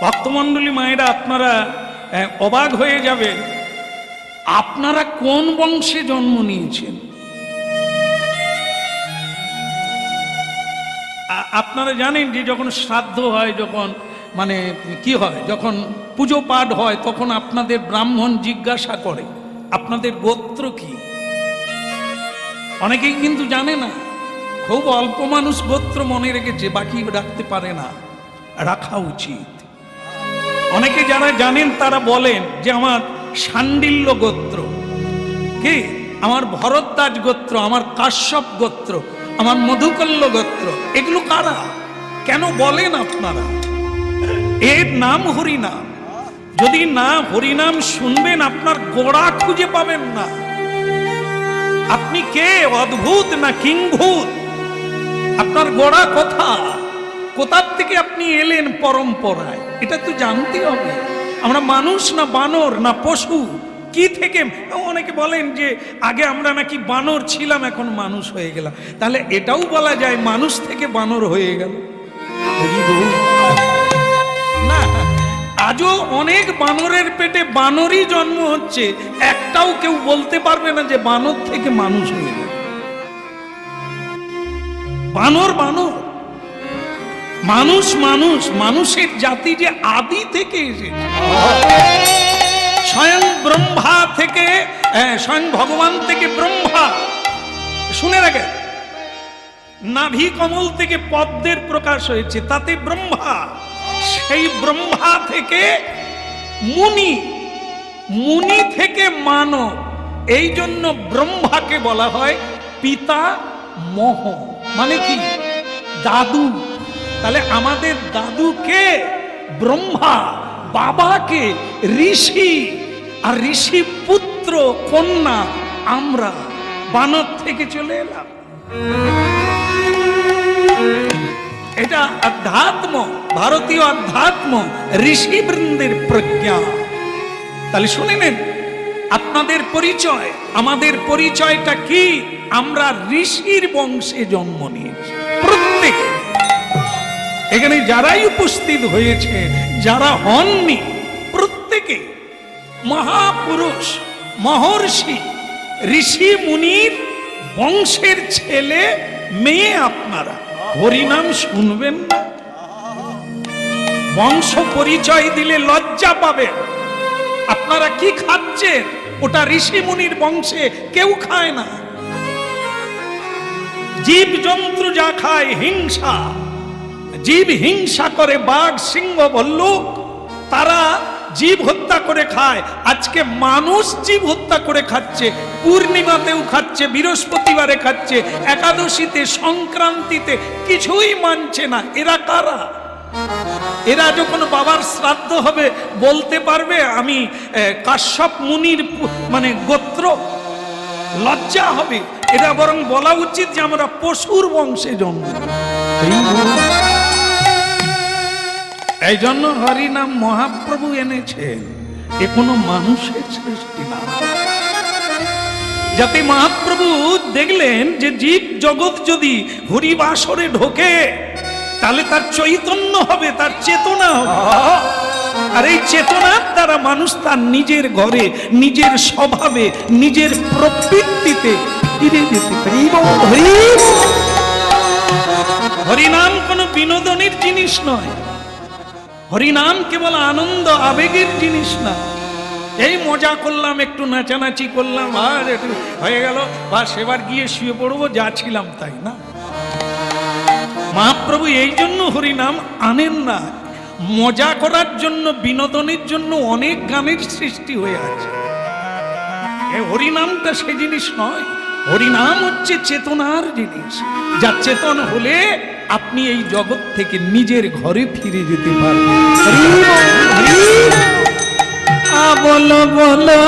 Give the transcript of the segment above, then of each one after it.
ভক্তমণ্ডলী মায়েরা, আপনারা অবাক হয়ে যাবেন, আপনারা কোন বংশে জন্ম নিয়েছেন? আপনারা জানেন যে যখন শ্রাদ্ধ হয়, যখন মানে কি হয়, যখন পুজো পাঠ হয়, তখন আপনাদের ব্রাহ্মণ জিজ্ঞাসা করে আপনাদের গোত্র কি। অনেকেই কিন্তু জানে না, খুব অল্প মানুষ গোত্র মনে রেখেছে, বাকি রাখতে পারে না, রাখা উচিত। অনেকে যারা জানেন তারা বলেন যে আমার শাণ্ডিল্য গোত্র, কি আমার ভরদ্বাজ গোত্র, আমার কাশ্যপ গোত্র, আমার মধুকল্য গোত্র। এগুলো কারা, কেন বলেন আপনারা? এর নাম হরিনাম। যদি না হরিনাম শুনবেন, আপনার গোড়া খুঁজে পাবেন না। আপনি কে, অদ্ভুত না কিংভূত? আপনার গোড়া কোথা থেকে আপনি এলেন পরম্পরায়, এটা তো জানতে হবে। আমরা মানুষ না বানর না পশু, কি থেকে? অনেকে বলেন যে আগে আমরা নাকি বানর ছিলাম, এখন মানুষ হয়ে গেলাম। তাহলে এটাও বলা যায় মানুষ থেকে বানর হয়ে গেল না? আজও অনেক বানরের পেটে বানরই জন্ম হচ্ছে, একটাও কেউ বলতে পারবে না যে বানর থেকে মানুষ হয়ে গেল। বানর বানর, মানুষ মানুষ, মানুষের জাতি যে আদি থেকে এসেছে। স্বয়ং ব্রহ্মা থেকে, স্বয়ং ভগবান থেকে ব্রহ্মা। শুনে রাখেন, নাভি কমল থেকে পদ্মের প্রকাশ হয়েছে, তাতে ব্রহ্মা। সেই ব্রহ্মা থেকে মুনি, মুনি থেকে মানব। এই জন্য ব্রহ্মাকে বলা হয় পিতা মহ, মানে কি দাদু। তাহলে আমাদের দাদুকে ব্রহ্মা, বাবাকে ঋষি, আর ঋষি পুত্র কন্যা আমরা বানর থেকে চলে এলাম। এটা আধ্যাত্ম, ভারতীয় আধ্যাত্ম, ঋষি বৃন্দের প্রজ্ঞা। তাহলে শুনে নেন, আপনাদের পরিচয়, আমাদের পরিচয়টা কি? আমরা ঋষির বংশে জন্ম নিয়েছি প্রত্যেকে। এখানে যারাই উপস্থিত হয়েছে, যারা হননি, প্রত্যেকে মহাপুরুষ, মহর্ষি, ঋষি মুনির বংশের ছেলে মেয়ে। আপনারা হরিনাম শুনবেন না? বংশ পরিচয় দিলে লজ্জা পাবেন। আপনারা কি খাচ্ছেন? ওটা ঋষি মুনির বংশে কেউ খায় না। জীব জন্তু যা খায় হিংসা, জীব হিংসা করে, বাঘ সিংহ ভল্লুক তারা জীব হত্যা করে খায়। আজকে মানুষ জীব হত্যা করে খাচ্ছে, পূর্ণিমাতেও খাচ্ছে, বৃহস্পতিবারে খাচ্ছে, একাদশীতে, সংক্রান্তিতে, কিছুই মানছে না। এরা কারা? এরা যখন বাবার শ্রাদ্ধ হবে বলতে পারবে আমি কাশ্যপ মুনির মানে গোত্র? লজ্জা হবে। এটা বরং বলা উচিত যে আমরা পশুর বংশে জন্ম। এই জন্য হরিনাম মহাপ্রভু এনেছেন, এ কোনো মানুষের সৃষ্টি না। যাতে মহাপ্রভু দেখলেন যে জীব জগৎ যদি হরিবাসরে ঢোকে, তাহলে তার চৈতন্য হবে, তার চেতনা হবে। আর এই চেতনার দ্বারা মানুষ তার নিজের ঘরে, নিজের স্বভাবে, নিজের প্রবৃত্তিতে ফিরে যেতে পারে। হরিনাম কোনো বিনোদনের জিনিস নয়, হরিনাম কেবল আনন্দ আবেগের জিনিস না। এই মজা করলাম, একটু নাচানাচি করলাম, আর একটু হয়ে গেল, বা সেবার গিয়ে শুয়ে পড়বো, যা ছিলাম তাই না। মহাপ্রভু এই জন্য হরিনাম আনেন না। মজা করার জন্য, বিনোদনের জন্য অনেক গানের সৃষ্টি হয়ে আছে। এই হরিনামটা সে জিনিস নয়। হরিনাম হচ্ছে চেতনার জিনিস, যা চেতন হলে আপনি এই জগৎ থেকে নিজের ঘরে ফিরে যেতে পারবেন। বলো বলো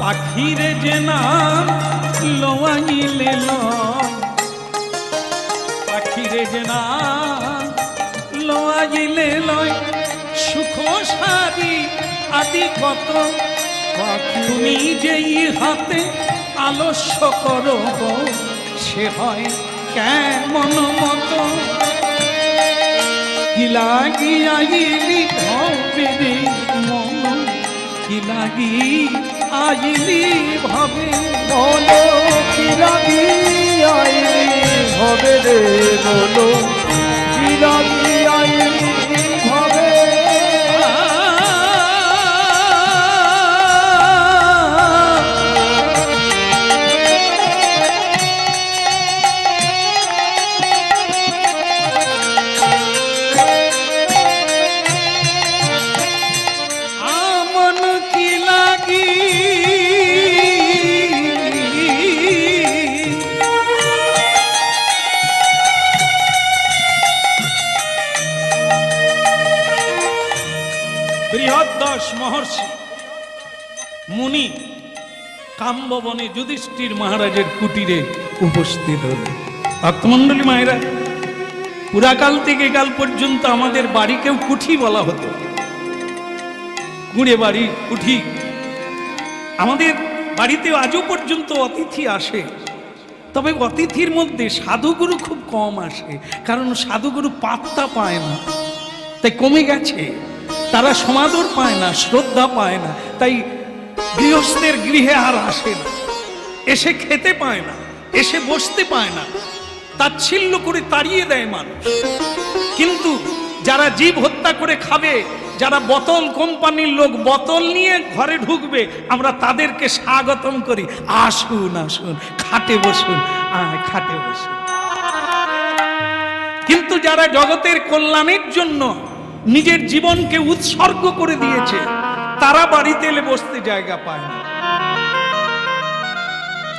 পাখিরে যে নাম লোয়াইলে লয়, পাখিরে যে নাম লোয়াইলে লয়, সুখ সারি আদি কত, তুমি যেই হাতে আলস্য করো সে হয় কেমন মতো। কি লাগি আইলি ভবে রে মন, কি লাগি আইলি ভবে মন, কি লাগি আইলি ভবে রে মন, কি লাগি আইলি ভবে। বৃহদ্দশ মহর্ষি মুনি কাম্যবনে যুধিষ্ঠির মহারাজের কুটিরে উপস্থিত হল। ভক্তমণ্ডলী মায়েরা, পুরাকাল থেকে কাল পর্যন্ত আমাদের বাড়িকেও কুঠি বলা হতো, কুঁড়ে বাড়ি কুঠি। আমাদের বাড়িতে আজও পর্যন্ত অতিথি আসে, তবে অতিথির মধ্যে সাধুগুরু খুব কম আসে, কারণ সাধুগুরু পাত্তা পায় না, তাই কমে গেছে। তারা সমাদর পায় না, শ্রদ্ধা পায় না, তাই গৃহস্থের গৃহে আর আসে না, এসে খেতে পায় না, এসে বসতে পায় না, তাচ্ছিল্য করে তাড়িয়ে দেয় মানুষ। কিন্তু যারা জীব হত্যা করে খাবে, যারা বোতল কোম্পানির লোক বোতল নিয়ে ঘরে ঢুকবে, আমরা তাদেরকে স্বাগতম করি, আসুন আসুন, খাটে বসুন, খাটে বসুন। কিন্তু যারা জগতের কল্যাণের জন্য নিজের জীবনকে উৎসর্গ করে দিয়েছে, তারা বাড়িতে এলে বসতে জায়গা পায় না।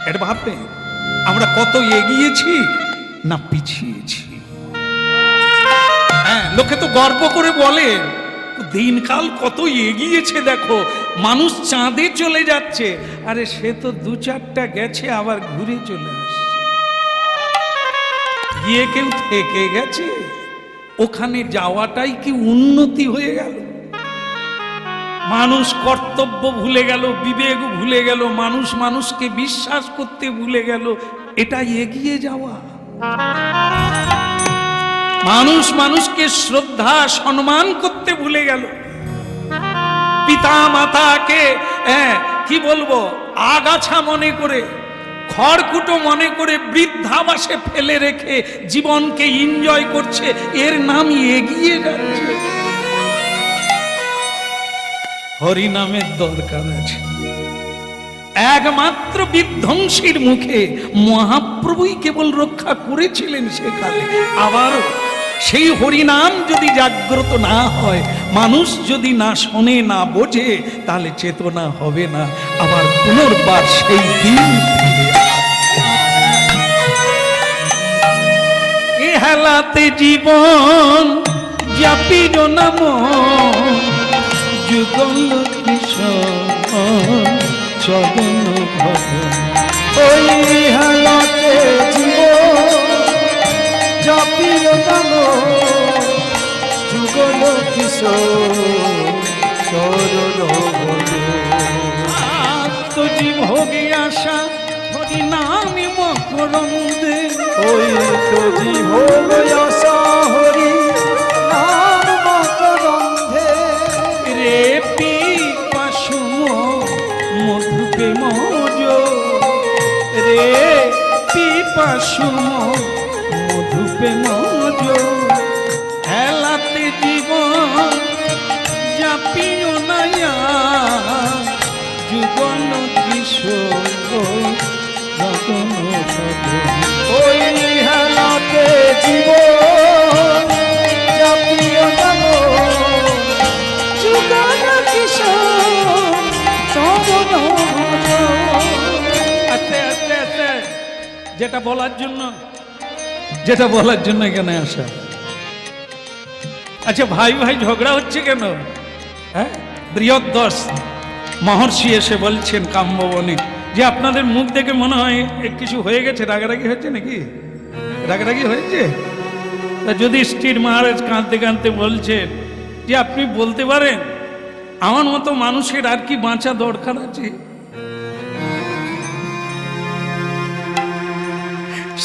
এটা ভাববে আমরা কত এগিয়েছি না পিছিয়েছি। হ্যাঁ, লোকে তো গর্ব করে বলে দিনকাল কত এগিয়েছে, দেখো মানুষ চাঁদে চলে যাচ্ছে। আরে সে তো 2-4টা গেছে, আবার ঘুরে চলে আসছে। গিয়ে কেউ থেকে গেছে? ওখানে যাওয়াটাই কি উন্নতি হয়ে গেল? মানুষ কর্তব্য ভুলে গেল, বিবেক ভুলে গেল, মানুষ মানুষকে বিশ্বাস করতে ভুলে গেল, এটা এগিয়ে যাওয়া? মানুষ মানুষকে শ্রদ্ধা সম্মান করতে ভুলে গেল, পিতা মাতাকে কি বলবো আগাছা মনে করে, খড়কুটো মনে করে বৃদ্ধাবাসে ফেলে রেখে জীবনকে এনজয় করছে, এর নাম এগিয়ে যাচ্ছে। হরি নামের দরকার আছে। একমাত্র বিধ্বংসীর মুখে মহাপ্রভুই কেবল রক্ষা করেছিলেন সেকালে। আবারও সেই হরিনাম যদি জাগ্রত না হয়, মানুষ যদি না শোনে না বোঝে, তাহলে চেতনা হবে না, আবার পুনর্বার সেই দিন এ হেলাতে জীবন যাপির নাম যুগল কিশোর চরণ ভজন। ওই হালাতে জীবন যাপির নাম যুগল কিশোর চরণ ভজন। আত্মজীভোগে আসা হরি নামে মকরন্দে, ওই তো জীভোগ আশা হরি নাম মকরন্দে। রে পিপাসু মধুপে মজ, রে পিপাসু মধুপে মজ। হেলাতে জীবন যাপিও নায়া যুগল কিশোর রতন সদন। ওই হেলাতে জীবন যাপিও নাম যুগল কিশোর চরণ ভজন। আস্তে আস্তে আস্তে, যেটা বলার জন্য এখানে আসা। আচ্ছা, ভাই ভাই ঝগড়া হচ্ছে কেন? হ্যাঁ, বৃহদ্দশ মহর্ষি এসে বলছেন কাম্যবনে যে আপনাদের মুখ দেখে মনে হয় কিছু হয়ে গেছে, রাগারাগি হয়েছে নাকি? রাগারাগি হয়েছে? তা যুধিষ্ঠির মহারাজ কাঁদতে কাঁদতে বলছেন যে আপনি বলতে পারেন আমার মতো মানুষের আর কি বাঁচা দরকার আছে?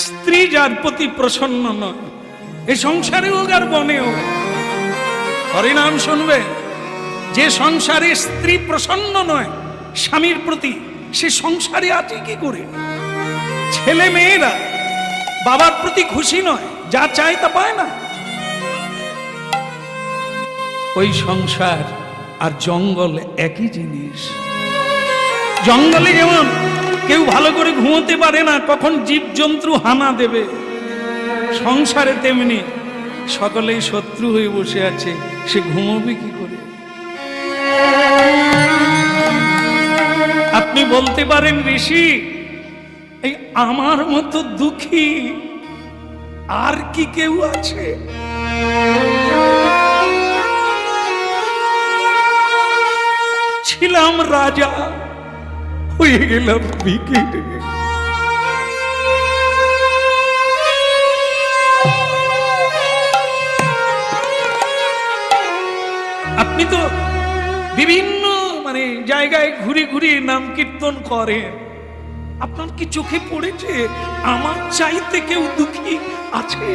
স্ত্রী যার প্রতি প্রসন্ন নয়, এ সংসারে হোক আর বনে হোক, হরিনাম শুনবে, যে সংসারে স্ত্রী প্রসন্ন নয় স্বামীর প্রতি, সে সংসারে আছে কি করে? ছেলে মেয়েরা বাবার প্রতি খুশি নয়, যা চায় তা পায় না। ওই সংসার আর জঙ্গল একই জিনিস। জঙ্গলে যেমন কেউ ভালো করে ঘুমোতে পারে না, কখন জীবজন্তু হানা দেবে, সংসারে তেমনি সকলেই শত্রু হয়ে বসে আছে, সে ঘুমোবে কি করে? আপনি বলতে পারেন ঋষি, এই আমার মতো দুঃখী আর কি কেউ আছে? ছিলাম রাজা, হয়ে গেলাম ভিখিরি। আপনি তো বিভিন্ন জায়গায় ঘুরে ঘুরে নাম কীর্তন করেন, আপনার কি চোখে পড়েছে আমার চাইতে কেউ দুঃখী আছে?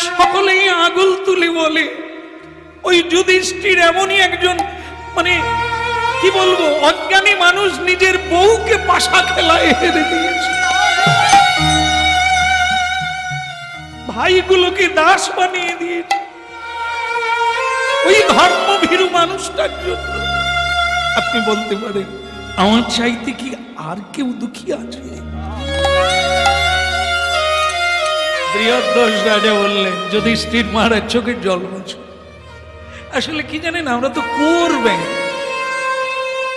সকলেই আঙুল তুলে বলে ওই যুধিষ্ঠির এমনই একজন কি বলবো অজ্ঞানী মানুষ, নিজের বউকে পাশা খেলায় হেরে দিয়েছে, ভাইগুলোকে দাস বানিয়ে দিয়েছে ওই ধর্মভীরু মানুষটার জন্য। আপনি বলতে পারেন আমার চাইতে কি আর কেউ দুঃখী আছে? বৃহদ্দোষ রাজা বললেন, যুধিষ্ঠির মহারাজ চোখের জল মোছো। আসলে কি জানেন, আমরা তো কুয়োর ব্যাঙ,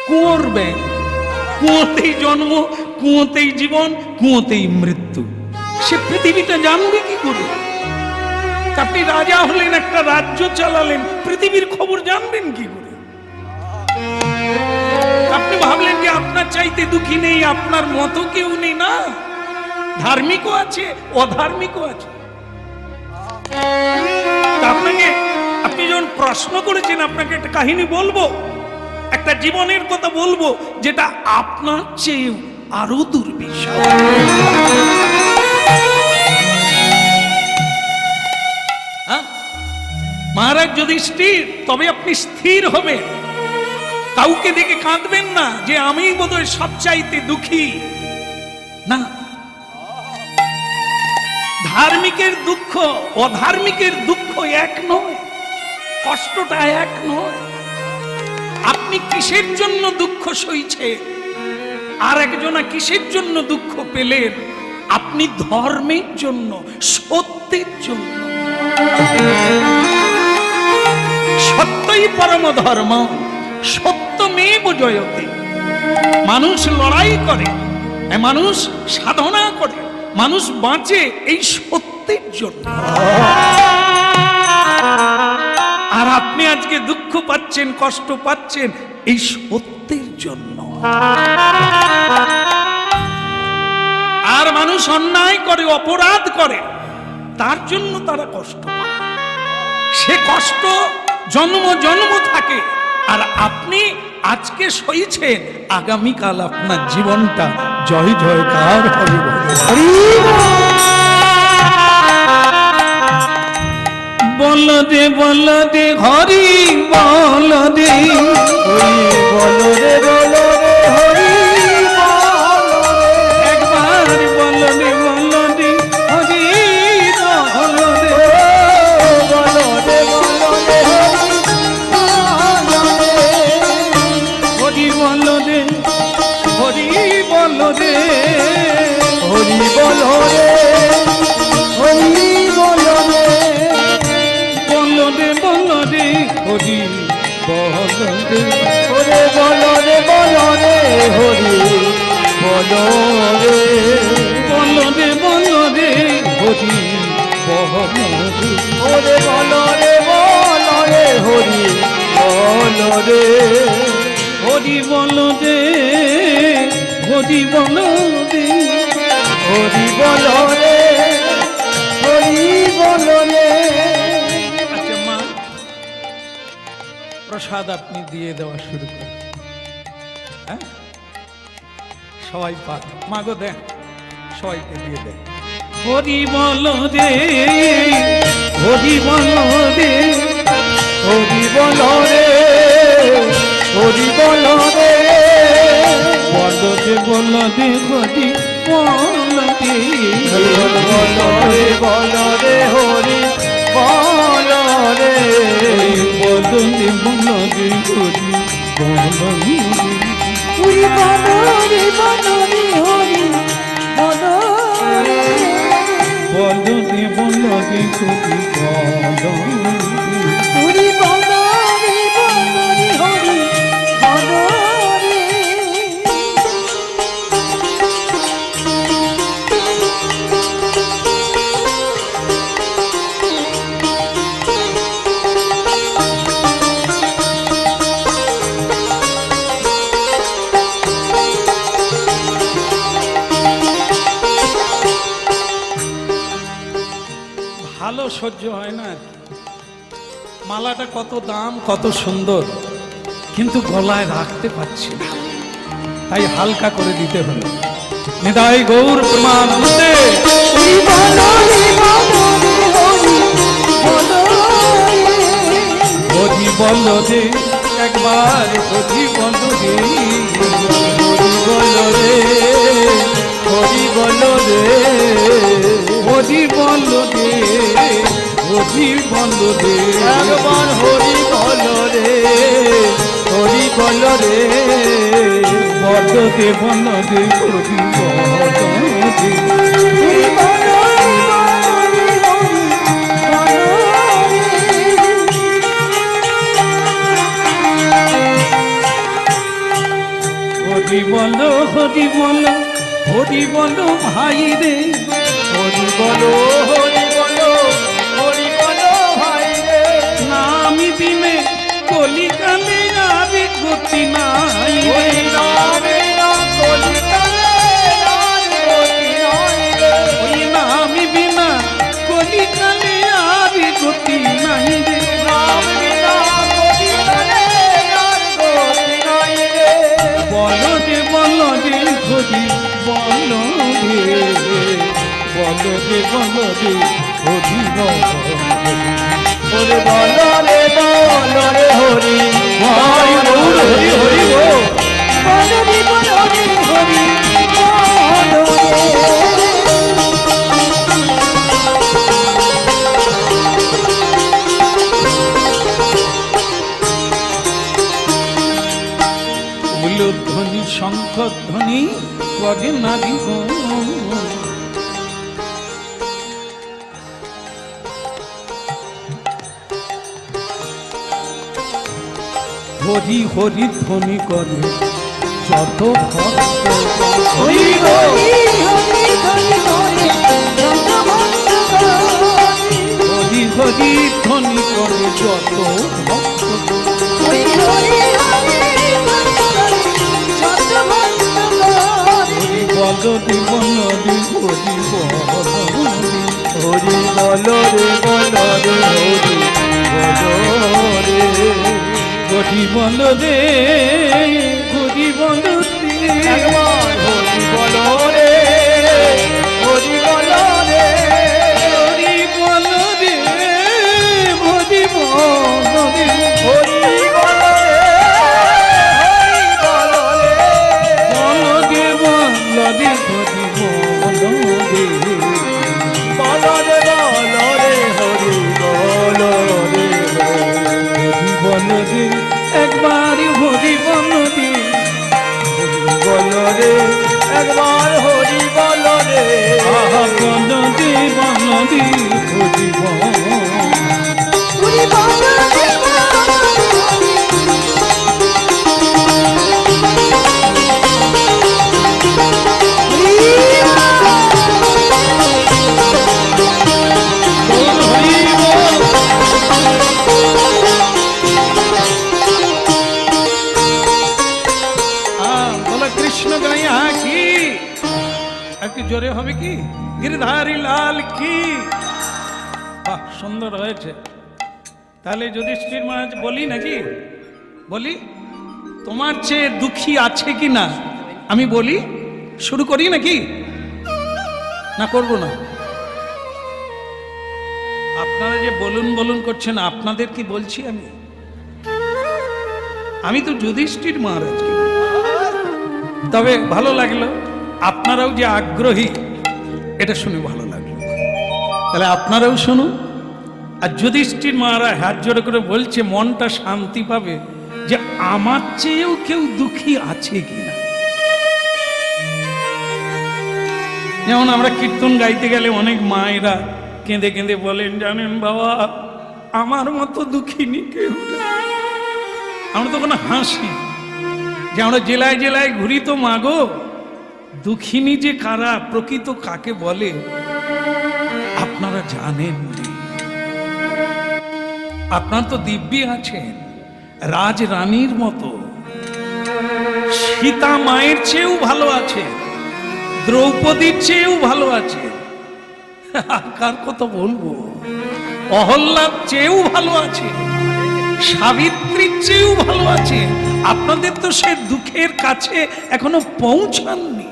কুয়োর ব্যাঙ, কুয়োতেই জন্ম, কুয়োতেই জীবন, কুয়োতেই মৃত্যু। সে পৃথিবীটা জানবে কি করে? আপনি রাজা হলেন, একটা রাজ্য চালালেন, পৃথিবীর খবর জানবেন কি করে? আপনি ভাবলেন যে আপনার চাইতে দুঃখী নেই, আপনার মতো কেউ নেই। না, ধার্মিকও আছে, অধার্মিকও আছে। আপনাকে, আপনি যখন প্রশ্ন করেছেন, আপনাকে একটা কাহিনী বলবো, একটা জীবনের কথা বলবো, যেটা আপনার চেয়ে আরো দুর্বিষহ। মহারাজ যুধিষ্ঠির, তবে আপনি স্থির হবেন, কাউকে দেখে কাঁদবেন না যে আমি বোধহয় সবচাইতে দুঃখী। না, ধার্মিকের দুঃখ অধার্মিকের দুঃখ এক নয়, কষ্টটা এক নয়। আপনি কিসের জন্য দুঃখ সইছে, আর একজনা কিসের জন্য দুঃখ পেলেন? আপনি ধর্মের জন্য, সত্যের জন্য। সত্যই পরম ধর্ম, সত্যমেব জয়তে। মানুষ লড়াই করে, মানুষ সাধনা করে, মানুষ বাঁচে এই সত্যের জন্য। আর আপনি আজকে দুঃখ পাচ্ছেন, কষ্ট পাচ্ছেন এই সত্যের জন্য। আর মানুষ অন্যায় করে, অপরাধ করে, তার জন্য তারা কষ্ট পায়। সে কষ্ট জন্ম জন্ম থাকে। আর আপনি আজকে সইছেন, আগামীকাল আপনার জীবনটা জয় জয়কার হবে। বল দে বল দে হরি বল দে, বল রে বল রে হরি বল রে, একবার বল দে বল দে হরি বল দে, বল রে বল রে হরি বল দে, হরি বল দে, হরি বল রে হরি বল রে, বল দে বল দে হরি বল দে, ওরে বল রে বল রে হরি বল রে, বল দে বল দে হরি বল দে, ওরে বল রে বল রে হরি বল রে, হরি বল দে, হরি বল দে। হরি বল রে হরি বল রে। আচ্ছা মা, প্রসাদ আপনি দিয়ে দেওয়া শুরু করেন। হ্যাঁ, সবাই পাক মাগো দেন, সবাইকে দিয়ে দেন। হরি বল রে, হরি বল রে, হরি বল রে, হরি বল রে, বল দে বল দে হরি বল দে, বল রে, বল রে, হরি বল রে, বল দে বল দে হরি বল দে। হরি বল রে, বল রে, হরি বল রে, বল দে বল দে হরি বল দে। হরি বল রে, বল রে, হরি বল রে। ভালো সহ্য হয় না আর কি। মালাটা কত দাম, কত সুন্দর, কিন্তু গলায় রাখতে পারছি না, তাই হালকা করে দিতে হলো। নিতাই গৌর প্রেমানন্দে। হরি বল রে, বল রে, হরি বল রে, হরি বল দে একবার, হরি বল দে, হরি বল রে, হরি বল রে, হরি বল দে, হরি বল দে। একবার হরি বল রে, হরি বল রে, বল দে বল দে হরি বল দে। হরি বল রে, বল রে, হরি বল রে। হরি বল, হরি বল, হরি বল ভাই রে। হরি বল, হরি বল, হরি বল ভাই রে, নামি বিনে কলিকালে আবি গতি নাই রে। হরি নামে না কলিকালে আর গতি নাই রে, ওই নামি বিনা কলিকালে আবি গতি নাই রে। নাম বিনা কলিকালে আর গতি নাই রে, বল দে বল দে হরি বল দে, বল দে বল দে হরি বল দে। ওরে বল রে, বল রে, হরি ভাই গৌর হরি হরি বল। বল রে, বল রে, হরি বল মূলধ্বনি শঙ্খধ্বনি করে নারী গো। হরি হরি ধ্বনি করে যত ভক্ত। হরি গো, হরি, হরি, হরি হরি, যত ভক্ত হরি। হরি হরি ধ্বনি করে যত ভক্ত। হরি, হরি, হরি, হরি হরি, যত ভক্ত হরি। বল দি বল দি হরি বল দি। হরি বল রে, বল রে, হরি বল রে, হরি বল রে, হরি বল রে। একবার হরি বল রে, হরি বল রে, হরি বল রে, হরি বল রে। হরি বল রে, হরি বল রে, বল দে বল দে হরি বল রে। বল রে, বল রে, হরি বল রে, হরি বল রে একবার, হরি বল রে। বল রে, একবার হরি বল রে, আহা বল দে বল দে হরি বল। হরি বল রে, বল রে, একটু জোরে হবে কি? গিরধারী লাল কি? বাহ, সুন্দর হয়েছে। তাহলে যুধিষ্ঠির মহারাজ বলি নাকি? বলি তোমার চেয়ে দুঃখী আছে কি না আমি বলি, শুরু করি নাকি? না করব না? আপনারা যে বলুন বলুন করছেন, আপনাদের কি বলছি আমি? আমি তো যুধিষ্ঠির মহারাজকে। তবে ভালো লাগলো, আপনারাও যে আগ্রহী এটা শুনে ভালো লাগলো। তাহলে আপনারাও শুনুন। আর যুধিষ্ঠির মহারাজ হাত জোড়ে করে বলছে, মনটা শান্তি পাবে যে আমার চেয়েও কেউ দুঃখী আছে কিনা। যেমন আমরা কীর্তন গাইতে গেলে অনেক মায়েরা কেঁদে কেঁদে বলেন, জানেন বাবা আমার মতো দুঃখিনী কেউ নেই। আমরা তখন হাসি যে আমরা জেলায় জেলায় ঘুরি, তো মাগো দুঃখিনী যে কারা, প্রকৃত কাকে বলে আপনারা জানেন। আপনার তো দিব্যি আছেন রাজ রানীর মতো, সীতা মায়ের চেয়েও ভালো আছে, দ্রৌপদীর চেয়েও ভালো আছে। কার কথা বলবো, অহল্লার চেয়েও ভালো আছে, সাবিত্রীর চেয়েও ভালো আছে। আপনাদের তো সে দুঃখের কাছে এখনো পৌঁছাননি।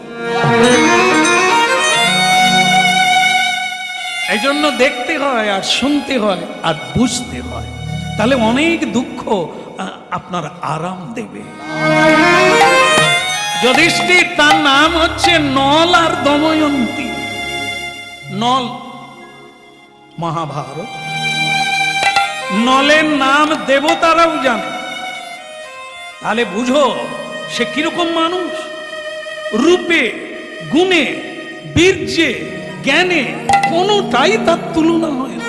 এই জন্য দেখতে হয় আর শুনতে হয় আর বুঝতে হয়, তাহলে অনেক দুঃখ আপনার আরাম দেবে। যুধিষ্ঠির, তার নাম হচ্ছে নল আর দময়ন্তী। নল মহাভারত, নলের নাম দেবতারাও জানে। তাহলে বুঝো সে কিরকম মানুষ। রূপে, গুণে, বীর্যে, জ্ঞানে কোনোটাই তার তুলনা হয় না।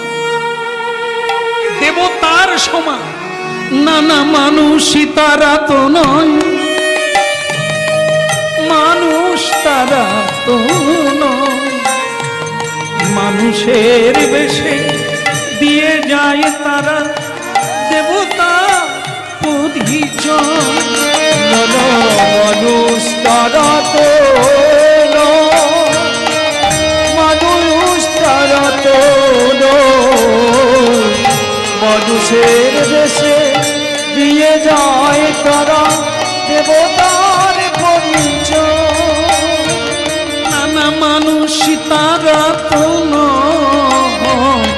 দেবতার সমান। না না, মানুষই তারা তো নয়, মানুষ তারা তো নয়। মানুষের বেশে দিয়ে যায় তারা দেবতা পরিচয়। মানুষ তারা তো নয়, মানুষ তারা তো নয়। মানুষের দেশে দিয়ে যায় তারা দেবতার পরিচয়। নানা মানুষই তারা তো নয়,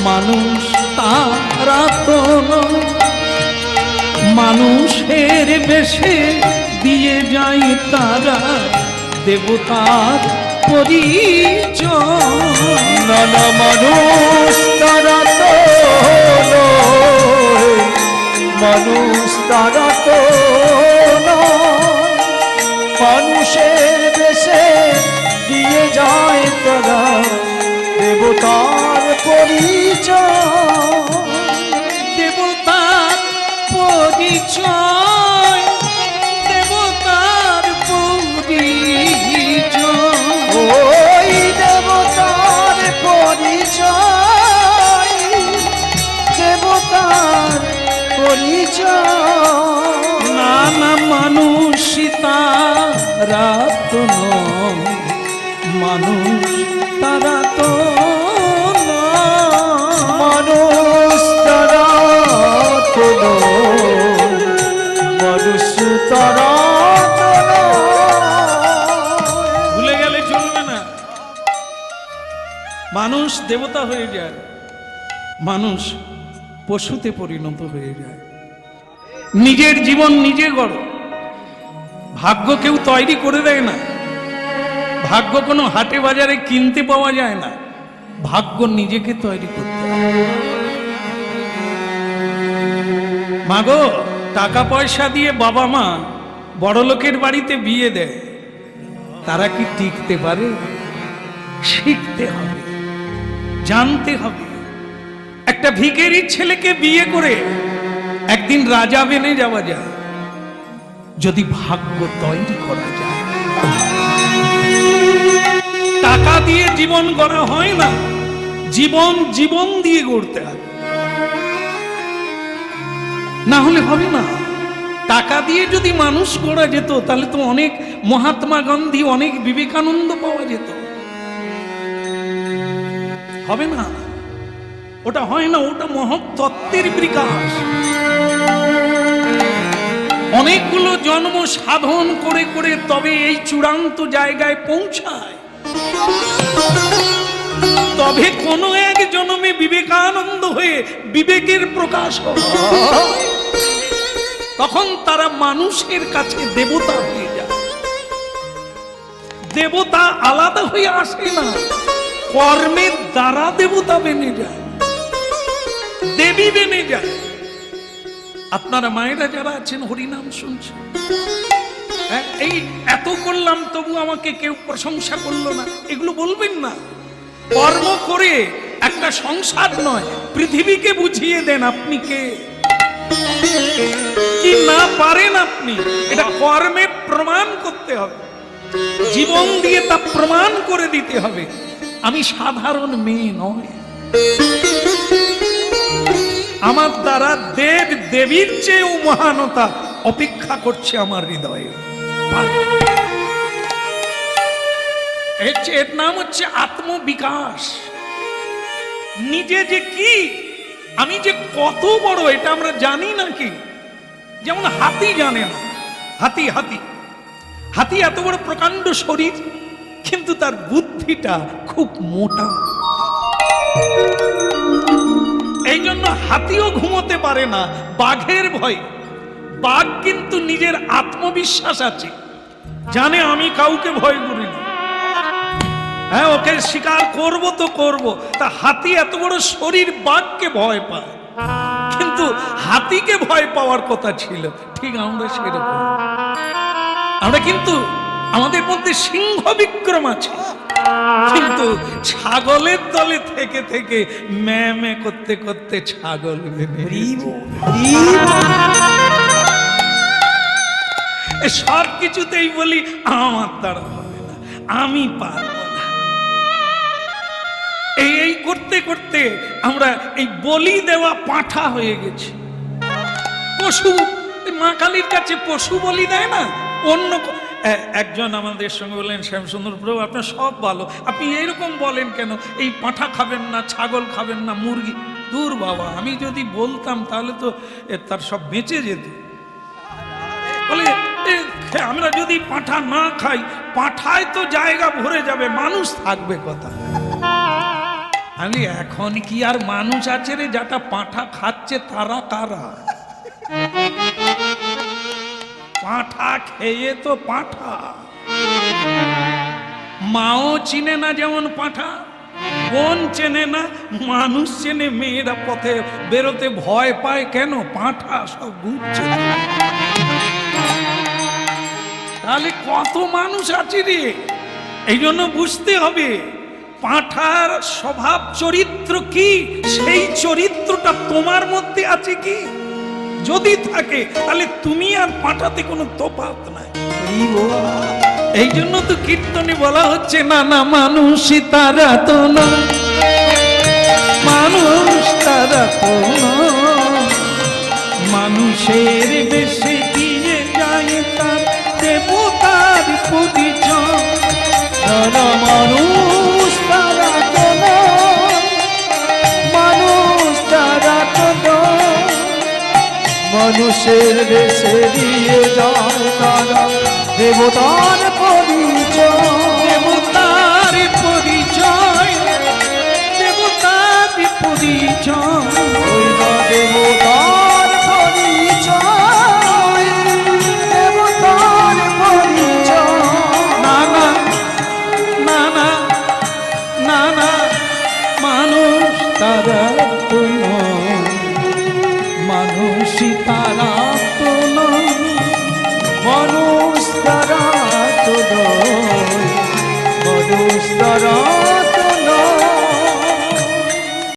মানুষ তারা তো নয়। মানুষের বেশে দিয়ে যায় তারা দেবতার পরিচয়। নানা মানুষ তারা তো নয়, মানুষ তারা তো নয়। মানুষের বেশে দিয়ে যায় তারা দেবতার পরিচয়। দেবতার পরিচয়, দেবতার পরিচয়। ওই দেবতার পরিচয়, দেবতার পরিচয়। নানা মানুষই তারা তো নয়, মানুষ তারা তো নয়। মানুষ তারা তো নয়, মানুষ তারা তো নয়। ভুলে গেলে চলবে না। মানুষ দেবতা হয়ে যায়, মানুষ পশুতে পরিণত হয়ে যায়। নিজের জীবন নিজে গড়ো। ভাগ্য কেউ তৈরি করে দেয় না, ভাগ্য কোনো হাটে বাজারে কিনতে পাওয়া যায় না, ভাগ্য নিজেকে তৈরি করতে হয়। মাগো, টাকা পয়সা দিয়ে বাবা মা বড়লোকের বাড়িতে বিয়ে দেয়, তারা কি টিকতে পারে? শিখতে হবে, জানতে হবে। একটা ভিখারির ছেলেকে বিয়ে করে একদিন রাজা বেনে যাওয়া যায়, যদি ভাগ্য তৈরি করা যায়। টাকা দিয়ে জীবন গড়া হয় না, জীবন জীবন দিয়ে গড়তে হবে, না হলে হবে না। টাকা দিয়ে যদি মানুষ গড়া যেত তাহলে তো অনেক মহাত্মা গান্ধী, অনেক বিবেকানন্দ পাওয়া যেত। হবে না, ওটা হয় না, ওটা মহৎ তত্ত্বের বিকাশ। অনেকগুলো জন্ম সাধন করে করে তবে এই চূড়ান্ত জায়গায় পৌঁছায়। তবে কোনো এক জন্মে বিবেকানন্দ হয়ে বিবেকের প্রকাশ হয়, তখন তারা মানুষের কাছে দেবতা হয়ে যায়। দেবতা আলাদা হয়ে আসে না, কর্মের দ্বারা দেবতা বেনে যায়, দেবী বেনে যায়। আপনারা মায়েরা যারা আছেন হরিনাম শুনছেন, এই এত করলাম তবু আমাকে কেউ প্রশংসা করলো না, এগুলো বলবেন না। কর্ম করে একটা সংসার নয়, পৃথিবীকে বুঝিয়ে দেন আপনি কে, কি না পারেন আপনি। এটা কর্মে প্রমাণ করতে হবে, জীবন দিয়ে তা প্রমাণ করে দিতে হবে। আমি সাধারণ মেয়ে নয়, আমার দ্বারা দেব দেবীর চেয়েও মহানতা অপেক্ষা করছে আমার হৃদয়ে। এর নাম হচ্ছে আত্মবিকাশ। নিজে যে কি, আমি যে কত বড় এটা আমরা জানি নাকি? যেমন হাতি জানে না, হাতি হাতি হাতি এত বড় প্রকাণ্ড শরীর, কিন্তু তার বুদ্ধিটা খুব মোটা। এই জন্য হাতিও ঘুমোতে পারে না বাঘের ভয়। বাঘ কিন্তু নিজের আত্মবিশ্বাস আছে, জানে আমি কাউকে ভয় করি না, হ্যাঁ ওকে শিকার করব তো করব। তা হাতি এত বড় শরীর বাঘকে ভয় পায়, কিন্তু হাতিকে ভয় পাওয়ার কথা ছিল। ঠিক আমরা সেরকম, আমরা কিন্তু আমাদের মধ্যে সিংহ বিক্রম আছে, কিন্তু ছাগলের দলে থেকে থেকে ম্যামে করতে করতে ছাগল সব কিছুতেই বলি আমার দ্বারা হবে না, আমি পারব না। এই করতে করতে আমরা এই বলি দেওয়া পাঁঠা হয়ে গেছি। পশু, মা কালীর কাছে পশু বলি দেয় না, অন্য একজন আমাদের সঙ্গে বললেন, শ্যামসুন্দর প্রভু আপনার সব ভালো, আপনি এইরকম বলেন কেন? এই পাঁঠা খাবেন না, ছাগল খাবেন না, মুরগি। দূর বাবা, আমি যদি বলতাম তাহলে তো তার সব বেঁচে যেত। বলে আমরা যদি পাঁঠা না খাই, পাঁঠায় তো জায়গা ভরে যাবে, মানুষ থাকবে কথা। আমি এখন কি আর মানুষ আছে রে যাটা পাঁঠা খাচ্ছে? তারা কারা? পাঁঠা খেয়ে তো পাঁঠা, মাও চিনে না যেমন পাঁঠা, বোন চেনে না, মানুষ চেনে। মেয়েরা পথে বেরোতে ভয় পায় কেন? পাঁঠা সব বুঝছে। তাহলে কত মানুষ আছে রে? এই জন্য বুঝতে হবে পাঁঠার স্বভাব চরিত্র কি, সেই চরিত্রটা তোমার মধ্যে আছে কি? যদি থাকে তাহলে তুমি আর পাঁঠাতে কোনো তফাৎ নাই। এই জন্য তো কীর্তনে বলা হচ্ছে, না না মানুষই তারা তো না, মানুষ তারা তো না, মানুষের বেশে দিয়ে যায় তার দেবতার পরিচয়। মানুষ তারা তো না, মানুষ তারা তো না, মানুষের বেশে দিয়ে যায় তারা দেবতার পরিচয়। দেবতার পরিচয়, দেবতার পরিচয়, দেবতার পরিচয়, দেবতার পরিচয়। না না না না না না, মানুষ তারা তো নয়, মানুষই তারা তো নয়, মানুষ তারা তো নয়, মানুষ তারা